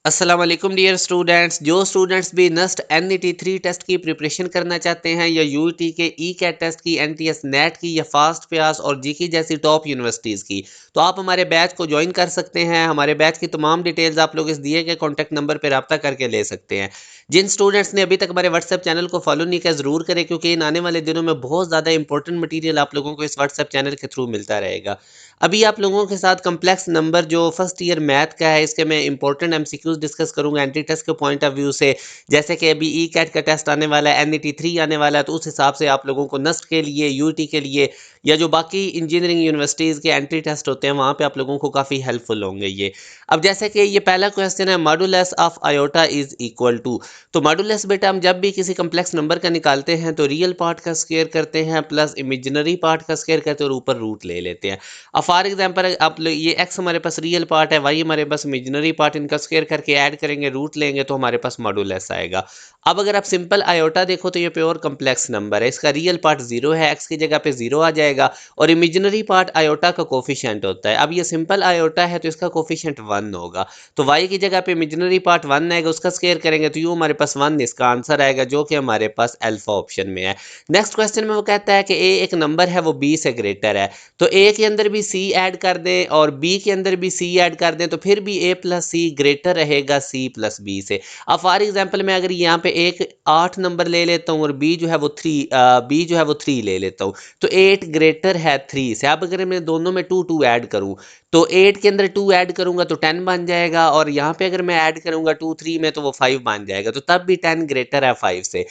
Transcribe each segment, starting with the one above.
अस्सलाम वालेकुम dear students. जो स्टूडेंट्स भी नस्ट NET 3 टेस्ट की प्रिपरेशन करना चाहते हैं या UET के कैट टेस्ट की, NTS नेट की या फास्ट प्यास और जीके जैसी टॉप यूनिवर्सिटीज़ की, तो आप हमारे बैच को ज्वाइन कर सकते हैं। हमारे बैच की तमाम डिटेल्स आप लोग इस दिए गए कॉन्टैक्ट नंबर पर रब्ता करके ले सकते हैं। जिन स्टूडेंट्स ने अभी तक हमारे व्हाट्सएप चैनल को फॉलो नहीं किया ज़रूर करें, क्योंकि इन आने वाले दिनों में बहुत ज़्यादा इंपॉर्टेंट मटीरियल आप लोगों को इस व्हाट्सएप चैनल के थ्रू मिलता रहेगा। अभी आप लोगों के साथ कम्प्लेक्स नंबर जो फर्स्ट ईयर मैथ का है, इसके मैं इंपॉर्टेंट MCQs डिस्कस करूंगा एंटी टेस्ट के पॉइंट ऑफ व्यू से। जैसे कि अभी कैट का टेस्ट आने वाला है, NET 3 आने वाला है, तो उस हिसाब से आप लोगों को नस्ट के लिए, UET के लिए या जो बाकी इंजीनियरिंग यूनिवर्सिटीज़ के एंट्री टेस्ट होते हैं वहाँ पे आप लोगों को काफ़ी हेल्पफुल होंगे ये। अब जैसे कि ये पहला क्वेश्चन है, modulus of iota is equal to. तो मॉडुलस बेटा हम जब भी किसी कम्प्लेक्स नंबर का निकालते हैं तो रियल पार्ट का स्क्वायर करते हैं प्लस इमेजिनरी पार्ट का स्क्वायर करते हैं और ऊपर रूट ले लेते हैं। अब फॉर एग्जांपल आप ये x हमारे पास रियल पार्ट है, y हमारे पास इमेजिनरी पार्ट, इनका स्क्वायर करके ऐड करेंगे, रूट लेंगे तो हमारे पास मॉडुलस आएगा। अब अगर आप सिंपल आयोटा देखो तो ये प्योर कम्प्लेक्स नंबर है, इसका रियल पार्ट 0 है, x की जगह पे 0 आ जाएगा और इमेजिनरी पार्ट आयोटा का कोफिशिएंट होता है। अब ये सिंपल आयोटा है तो इसका कोफिशिएंट 1 होगा, तो y की जगह पे इमेजिनरी पार्ट 1 आएगा, उसका स्क्वायर करेंगे तो यूं हमारे पास 1 इसका आंसर आएगा, जो कि हमारे पास अल्फा ऑप्शन में है। नेक्स्ट क्वेश्चन में वो कहता है कि a एक नंबर है वो b से ग्रेटर है, तो a के अंदर भी c ऐड कर दें और b के अंदर भी c ऐड कर दें तो फिर भी a प्लस c ग्रेटर रहेगा c प्लस b से। अब फॉर एग्जांपल मैं अगर यहाँ पे एक 8 नंबर ले लेता हूँ और b जो है वो 3 ले लेता हूँ, तो 8 ग्रेटर है 3 से। अब अगर मैं दोनों में 2 2 ऐड करूँ तो 8 के अंदर 2 ऐड करूंगा तो 10 बन जाएगा, और यहाँ पे अगर मैं ऐड करूंगा 2 3 में तो वो 5 बन जाएगा, तो तब भी 10 ग्रेटर है 5 से।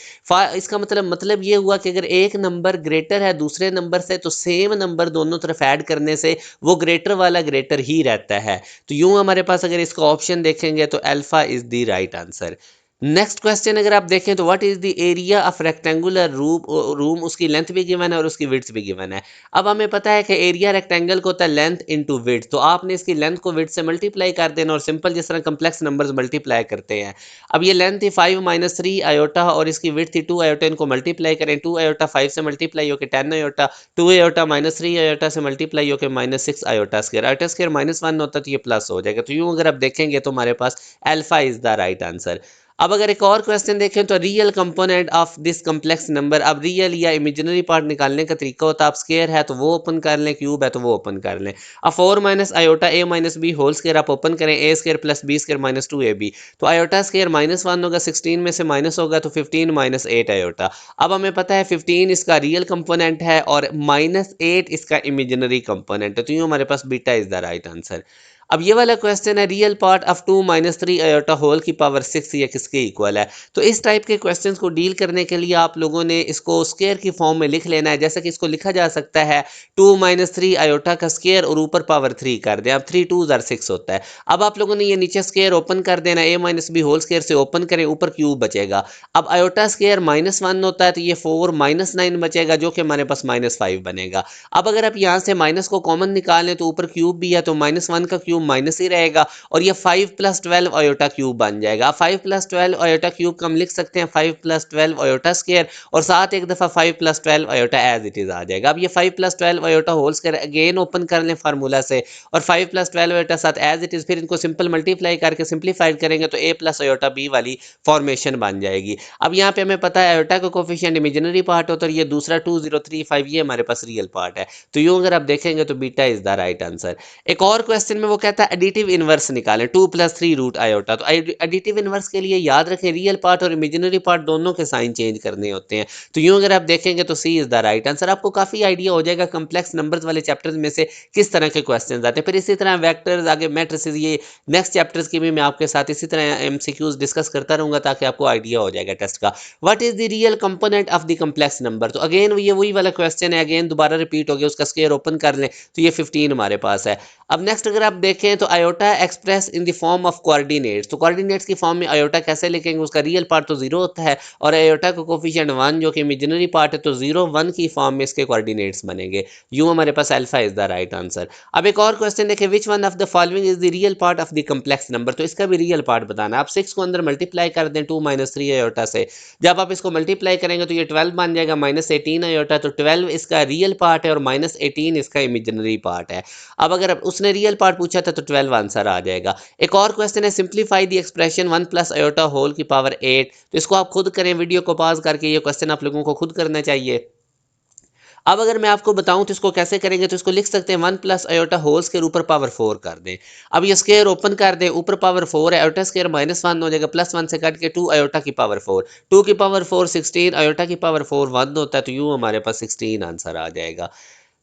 इसका मतलब ये हुआ कि अगर एक नंबर ग्रेटर है दूसरे नंबर से तो सेम नंबर दोनों तरफ ऐड करने से वो ग्रेटर वाला ग्रेटर ही रहता है। तो यूं हमारे पास अगर इसका ऑप्शन देखेंगे तो alpha is the right answer. Next question अगर आप देखें तो what is the area of rectangular room, उसकी लेंथ भी गिवन है और उसकी विड्थ भी गिवन है। अब हमें पता है कि एरिया रेक्टेंगल को होता है लेंथ इनटू विड्थ, तो आपने इसकी लेंथ को विड्थ से मल्टीप्लाई कर देना और सिंपल जिस तरह कम्प्लेक्स नंबर्स मल्टीप्लाई करते हैं। अब ये लेंथ थी 5 माइनस 3 आयोटा और इसकी विड्थ थी 2 आयोटा, इनको मल्टीप्लाई करें, 2 आयोटा 5 से मल्टीप्लाई होकर 10 आयोटा, 2 आयोटा माइनस 3 आयोटा से मल्टीप्लाई होकर minus 6 iota square, iota square -1 होता तो ये प्लस हो जाएगा। तो यूं अगर आप देखेंगे तो हमारे पास alpha is the right answer. अब अगर एक और क्वेश्चन देखें तो real component of this complex number, अब रियल या इमेजिनरी पार्ट निकालने का तरीका होता है, आप स्क्वायर है तो वो ओपन कर लें, क्यूब है तो वो ओपन कर लें। अब 4 minus iota a minus b whole square आप ओपन करें, a square plus b square minus 2ab, तो आयोटा स्क्वायर -1 होगा, 16 में से माइनस होगा तो 15 माइनस 8 आयोटा। अब हमें पता है 15 इसका रियल कंपोनेंट है और -8 इसका इमेजिनरी कंपोनेंट है, तो यूँ हमारे पास beta is the right answer. अब ये वाला क्वेश्चन है, real part of 2 minus 3 iota whole की पावर 6 ये किसके इक्वल है। तो इस टाइप के क्वेश्चंस को डील करने के लिए आप लोगों ने इसको स्क्वायर की फॉर्म में लिख लेना है। जैसे कि इसको लिखा जा सकता है 2 माइनस 3 आयोटा का स्क्वायर और ऊपर पावर 3 कर दें, अब 3 2 6 होता है। अब आप लोगों ने ये नीचे स्क्वायर ओपन कर देना, a minus b whole square से ओपन करें, ऊपर क्यूब बचेगा। अब आयोटा स्क्वायर -1 होता है तो ये 4 -9 बचेगा, जो कि हमारे पास -5 बनेगा। अब अगर आप यहाँ से माइनस को कॉमन निकालें तो ऊपर क्यूब भी है तो -1 का क्यूब माइनस ही रहेगा और ये 5 + 12 आयोटा क्यूब बन जाएगा। 5 + 12 आयोटा क्यूब को हम लिख सकते हैं 5 + 12 आयोटा स्क्वायर और साथ एक दफा 5 + 12 आयोटा एज इट इज आ जाएगा। अब ये 5 + 12 iota whole square again open कर लें फार्मूला से और 5 + 12 आयोटा साथ एज इट इज, फिर इनको सिंपल मल्टीप्लाई करके सिंप्लीफाइड करेंगे तो a + आयोटा b वाली फॉर्मेशन बन जाएगी। अब यहाँ पे हमें पता है आयोटा का कोफिशिएंट इमेजिनरी पार्ट होता है और ये दूसरा 2035 ये हमारे पास रियल पार्ट है, तो यूं अगर आप देखेंगे तो beta is the right answer. एक और क्वेश्चन में वो कहता है एडिटिव इनवर्स निकालें 2 + 3 रूट आयोटा। तो एडिटिव इनवर्स के लिए याद रखें रियल पार्ट और इमेजिनरी पार्ट दोनों के साइन चेंज करने होते हैं, तो यूं अगर आप देखेंगे तो सी इज द राइट आंसर। आपको काफी आइडिया हो जाएगा कम्प्लेक्स नंबर्स वाले चैप्टर्स में से किस तरह के क्वेश्चन आते हैं। फिर इसी तरह वेक्टर्स, आगे मैट्रिसेस, ये नेक्स्ट चैप्टर्स की भी मैं आपके साथ इसी तरह MCQs डिस्कस करता रहूंगा ताकि आपको आइडिया हो जाएगा टेस्ट का। What is the real component of the complex number, तो अगेन ये वही वाला क्वेश्चन है, अगेन दोबारा रिपीट हो गया, उसका स्क्वायर ओपन कर लें तो ये 15 हमारे पास है। अब नेक्स्ट अगर आप देखें तो iota express in the form of coordinates, तो कोऑर्डिनेट्स की फॉर्म में आयोटा कैसे लिखेंगे, उसका रियल पार्ट तो 0 होता है और आयोटा का कोफिशिएंट 1 जो कि इमेजिनरी पार्ट है, तो 0 1 की फॉर्म में इसके कोऑर्डिनेट्स बनेंगे, यूं हमारे पास alpha is the right answer. अब एक और क्वेश्चन देखें, which one of the following is the real part of the complex number, तो इसका भी रियल पार्ट बताना है। आप 6 को अंदर मल्टीप्लाई कर दें 2 - 3 आयोटा से, जब आप इसको मल्टीप्लाई करेंगे तो ये 12 बन जाएगा, -18 आयोटा, तो 12 इसका रियल पार्ट है और -18 इसका इमेजिनरी पार्ट है। अब अगर उसने रियल पार्ट पूछा होता है तो 12 आंसर आ जाएगा। एक और क्वेश्चन है, simplify the expression 1 plus iota whole की पावर 8। तो इसको आप खुद करें, वीडियो को पॉज करके, ये क्वेश्चन आप लोगों को खुद करना चाहिए। अब अगर मैं आपको बताऊं तो इसको कैसे करेंगे, तो इसको लिख सकते हैं 1 प्लस आयोटा होल स्क्वायर ऊपर पावर 4 कर दें। अब ये स्क्वायर ओपन कर दें, ऊपर पावर 4 है, आयोटा स्क्वायर -1 हो जाएगा, +1 से कट के 2 आयोटा की पावर 4, 2 की पावर 4 16, आयोटा की पावर 4 1 होता है, तो यूं हमारे पास 16 आंसर आ जाएगा।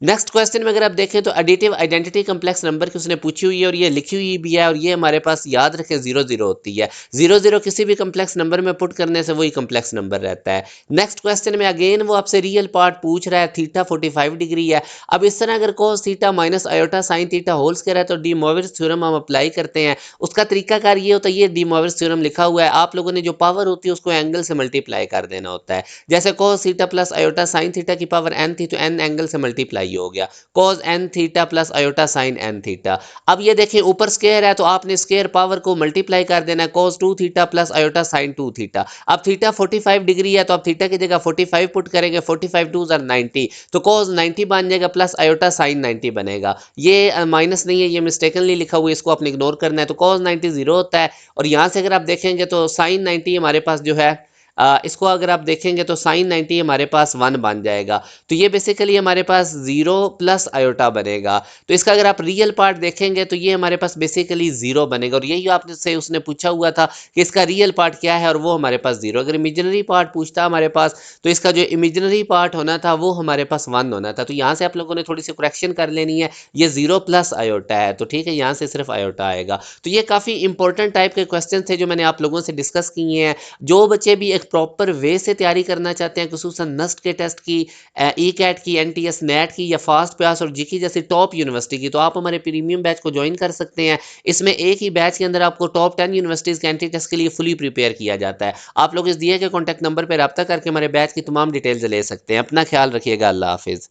नेक्स्ट क्वेश्चन में अगर आप देखें तो एडिटिव आइडेंटिटी कम्प्लेक्स नंबर की उसने पूछी हुई है और ये लिखी हुई भी है, और ये हमारे पास याद रखें 0 0 होती है। 0 0 किसी भी कम्प्लेक्स नंबर में पुट करने से वही कम्प्लेक्स नंबर रहता है। नेक्स्ट क्वेश्चन में अगेन वो आपसे रियल पार्ट पूछ रहा है, थीटा 45 डिग्री है। अब इस तरह अगर cos theta minus iota sine theta whole square है तो डी मोविस थ्योरम हम अप्लाई करते हैं। उसका तरीकाकार ये होता है, ये डी मोविस थ्योरम लिखा हुआ है, आप लोगों ने जो पावर होती है उसको एंगल से मल्टीप्लाई कर देना होता है। जैसे cos theta plus iota sine theta की पावर एन थी तो एन एंगल से मल्टीप्लाई हो गया, cos n theta plus iota sine n theta. अब ये देखें ऊपर स्क्वायर है तो आपने स्क्वायर पावर को मल्टीप्लाई कर देना है, cos 2 theta plus iota sine 2 theta. अब थीटा 45 डिग्री है तो आप थीटा की जगह 45 पुट करेंगे, 45 2 90, तो cos 90 बन जाएगा प्लस आयोटा साइन 90 बनेगा। ये माइनस नहीं है, ये मिस्टेकनली लिखा हुआ है, इसको आपने इग्नोर करना है। तो cos 90 0 होता है, और यहाँ से अगर आप देखेंगे तो साइन 90 हमारे पास जो है इसको अगर आप देखेंगे तो साइन 90 हमारे पास 1 बन जाएगा। तो ये बेसिकली हमारे पास 0 प्लस आयोटा बनेगा। तो इसका अगर आप रियल पार्ट देखेंगे तो ये हमारे पास बेसिकली 0 बनेगा, और यही आपने से उसने पूछा हुआ था कि इसका रियल पार्ट क्या है, और वो हमारे पास 0। अगर इमेजिनरी पार्ट पूछता हमारे पास तो इसका जो इमेजिनरी पार्ट होना था वो हमारे पास 1 होना था। तो यहाँ से आप लोगों ने थोड़ी सी करेक्शन कर लेनी है, ये 0 प्लस आयोटा है, तो ठीक है, यहाँ से सिर्फ आयोटा आएगा। तो ये काफ़ी इंपॉर्टेंट टाइप के क्वेश्चन थे जो मैंने आप लोगों से डिस्कस किए हैं। जो बच्चे भी एक प्रॉपर वे से तैयारी करना चाहते हैं, खुसूसन नस्ट के टेस्ट की, ई कैट की, एनटीएस नेट की, या फास्ट पास और जीकी जैसी टॉप यूनिवर्सिटी की, तो आप हमारे प्रीमियम बैच को ज्वाइन कर सकते हैं। इसमें एक ही बैच के अंदर आपको टॉप 10 यूनिवर्सिटीज़ के एंट्री टेस्ट के लिए फुली प्रिपेयर किया जाता है। आप लोग इस दिए गए कॉन्टैक्ट नंबर पर रब्ता करके हमारे बैच की तमाम डिटेल्स ले सकते हैं। अपना ख्याल रखिएगा, अल्लाह हाफिज़।